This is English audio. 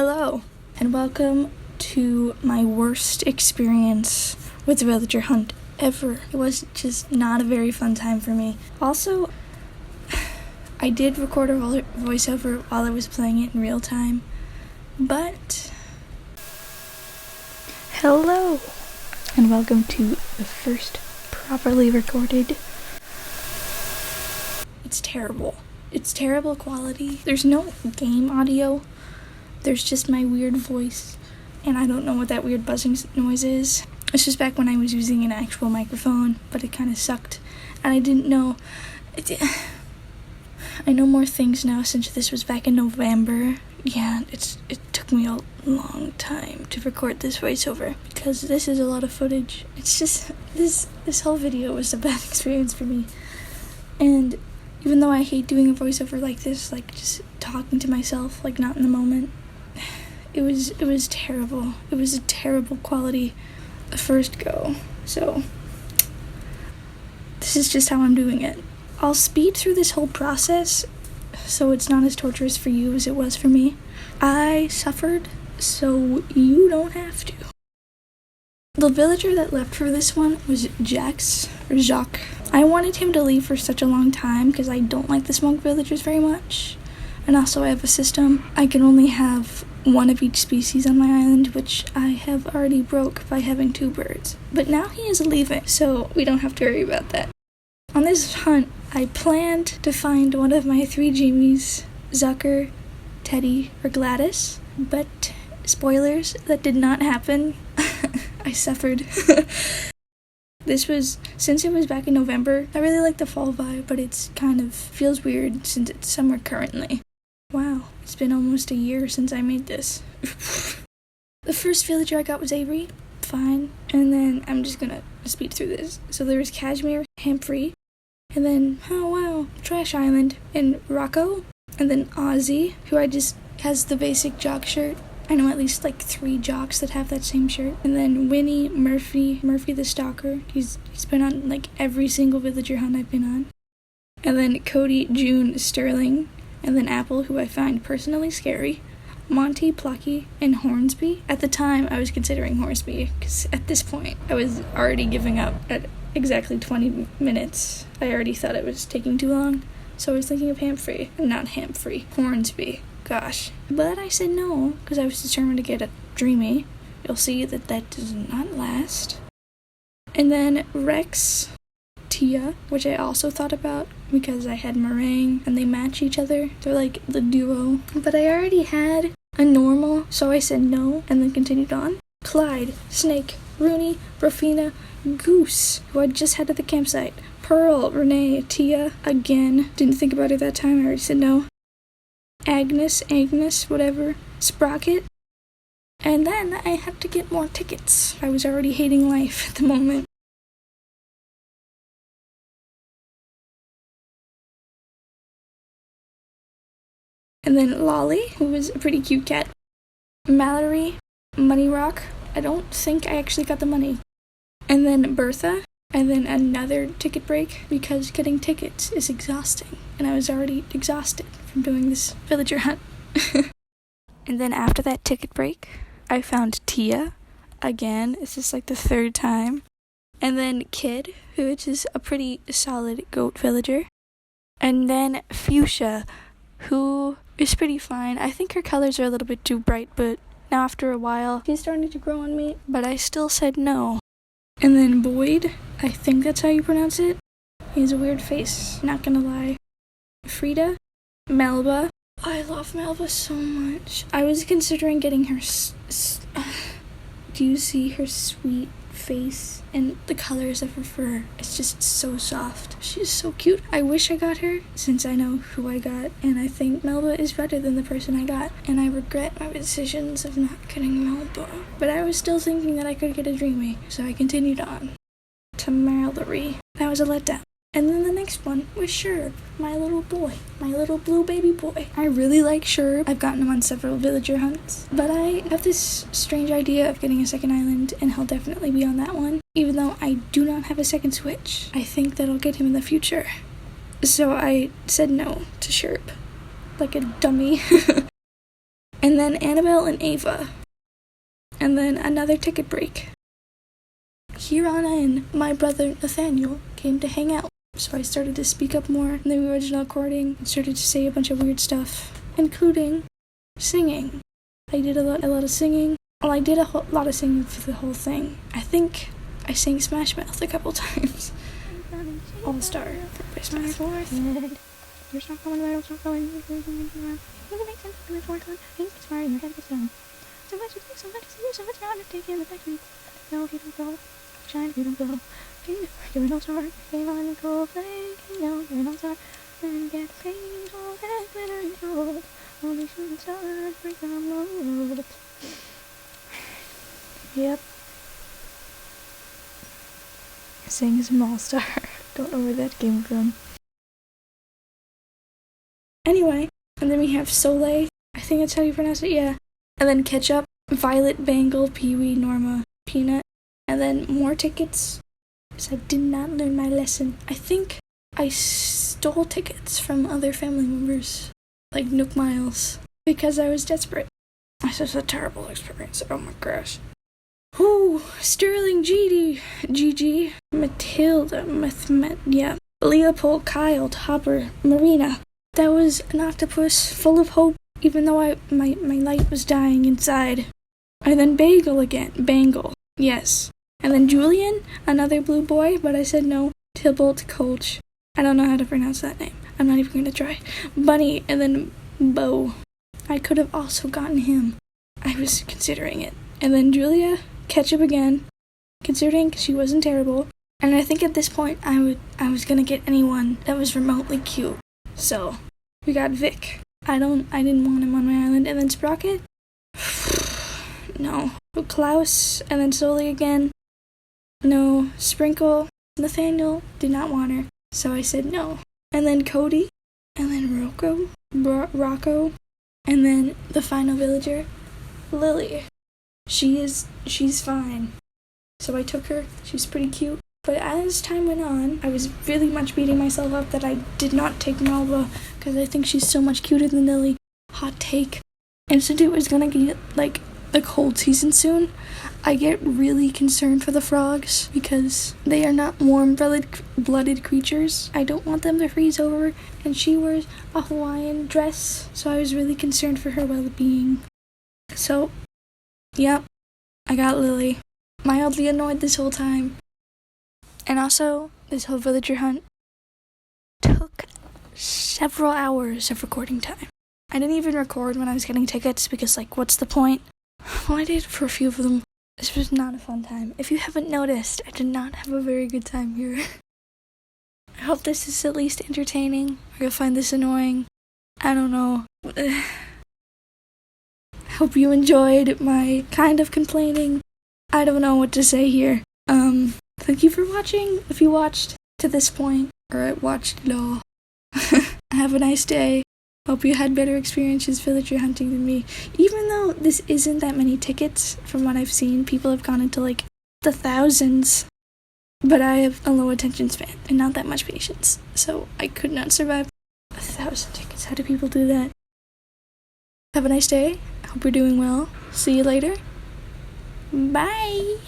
Hello, and welcome to my worst experience with the villager hunt ever. It was just not a very fun time for me. Also, I did record a voiceover while I was playing it in real time, but hello, and welcome to the first properly recorded. It's terrible. It's terrible quality. There's no game audio. There's just my weird voice, and I don't know what that weird buzzing noise is. It's just back when I was using an actual microphone, but it kind of sucked, and I didn't know. I know more things now since this was back in November. Yeah, it took me a long time to record this voiceover because this is a lot of footage. It's just this whole video was a bad experience for me, and even though I hate doing a voiceover like this, like just talking to myself, like not in the moment, it was terrible. It was a terrible quality the first go. So this is just how I'm doing it. I'll speed through this whole process so it's not as torturous for you as it was for me. I suffered, so you don't have to. The villager that left for this one was Jacques. I wanted him to leave for such a long time because I don't like the smoke villagers very much. And also I have a system. I can only have one of each species on my island, which I have already broke by having 2 birds. But now he is leaving, so we don't have to worry about that. On this hunt, I planned to find one of my 3 Jimmys, Zucker, Teddy, or Gladys, but spoilers, that did not happen. I suffered. Since it was back in November, I really like the fall vibe, but it's kind of feels weird since it's summer currently. Wow, it's been almost a year since I made this. The first villager I got was Avery, fine, and then I'm just gonna speed through this. So there was Cashmere, Humphrey, and then, oh wow, Trash Island, and Rocco, and then Ozzy, who has the basic jock shirt. I know at least like 3 jocks that have that same shirt. And then Winnie, Murphy the Stalker. He's been on like every single villager hunt I've been on. And then Cody, June, Sterling. And then Apple, who I find personally scary. Monty, Plucky, and Hornsby. At the time, I was considering Hornsby, because at this point, I was already giving up at exactly 20 minutes. I already thought it was taking too long. So I was thinking of Hornsby. Gosh. But I said no, because I was determined to get a Dreamy. You'll see that does not last. And then Rex, Tia, which I also thought about, because I had Meringue, and they match each other. They're like the duo. But I already had a normal, so I said no, and then continued on. Clyde, Snake, Rooney, Rafina, Goose, who I just had at the campsite. Pearl, Renee, Tia, again. Didn't think about it that time, I already said no. Agnes, whatever, Sprocket, and then I had to get more tickets. I was already hating life at the moment. And then Lolly, who was a pretty cute cat. Mallory, Money Rock, I don't think I actually got the money. And then Bertha, and then another ticket break, because getting tickets is exhausting, and I was already exhausted from doing this villager hunt. And then after that ticket break, I found Tia. Again, this is like the 3rd time. And then Kid, which is a pretty solid goat villager. And then Fuchsia, who is pretty fine. I think her colors are a little bit too bright, but now after a while, she's starting to grow on me, but I still said no. And then Boyd, I think that's how you pronounce it. He has a weird face, not gonna lie. Frida, Melba. I love Melba so much. I was considering getting her do you see her sweet face and the colors of her fur? It's just so soft. She's so cute. I wish I got her since I know who I got, and I think Melba is better than the person I got, and I regret my decisions of not getting Melba. But I was still thinking that I could get a Dreamy, so I continued on to Mallory. That was a letdown. And then the next one was Sherb, my little boy, my little blue baby boy. I really like Sherb. I've gotten him on several villager hunts, but I have this strange idea of getting a second island, and he'll definitely be on that one, even though I do not have a second switch. I think that I'll get him in the future. So I said no to Sherb, like a dummy. and then Annabelle and Ava, and then another ticket break. Here on in, my brother Nathaniel came to hang out, so I started to speak up more in the original recording and started to say a bunch of weird stuff, including singing. I did a lot of singing. Well, I did a lot of singing for the whole thing. I think I sang Smash Mouth a couple times. All Star by Smash Mouth. You're not going right, it's not going. Doesn't make sense to do it one. Things get smart in your head gets done. So much to do, so much to do, so much not to take in the technique. No, if you don't go, shine if you don't go. You're an all-star, game on and go play. No, you're an all-star, and get paid all that glitter and gold. Only shooting stars break the mold. Yep. Sing as an all-star. Don't know where that came from. Anyway, and then we have Soleil. I think that's how you pronounce it, yeah. And then Ketchup, Violet, Bangle, Pee-wee, Norma, Peanut. And then more tickets. Because I did not learn my lesson. I think I stole tickets from other family members. Like Nook Miles. Because I was desperate. This was a terrible experience. Oh my gosh. Ooh, Sterling, Gigi, Matilda, Leopold, Kyle, Hopper, Marina. That was an octopus full of hope, even though my light was dying inside. And then Bangle, yes. And then Julian, another blue boy, but I said no. Tybalt, Coach. I don't know how to pronounce that name. I'm not even going to try. Bunny, and then Bo. I could have also gotten him. I was considering it. And then Julia, Ketchup again, considering she wasn't terrible. And I think at this point I was gonna get anyone that was remotely cute. So we got Vic. I didn't want him on my island. And then Sprocket? No. Klaus, and then Soleil again. No. Sprinkle. Nathaniel did not want her, so I said no. And then Cody, and then Rocco, and then the final villager, Lily. She's fine. So I took her. She's pretty cute. But as time went on, I was really much beating myself up that I did not take Malva, because I think she's so much cuter than Lily. Hot take. And since it was gonna get, like, the cold season soon, I get really concerned for the frogs, because they are not warm-blooded creatures. I don't want them to freeze over, and she wears a Hawaiian dress, so I was really concerned for her well-being. So, yep, I got Lily. Mildly annoyed this whole time. And also, this whole villager hunt took several hours of recording time. I didn't even record when I was getting tickets because, like, what's the point? Well, I did for a few of them. This was not a fun time. If you haven't noticed, I did not have a very good time here. I hope this is at least entertaining, or you'll find this annoying. I don't know. I hope you enjoyed my kind of complaining. I don't know what to say here. Thank you for watching, if you watched to this point, or watched it all. Have a nice day. Hope you had better experiences villager hunting than me. Even though this isn't that many tickets, from what I've seen, people have gone into, like, the thousands. But I have a low attention span and not that much patience, so I could not survive 1,000 tickets. How do people do that? Have a nice day. Hope you're doing well. See you later. Bye!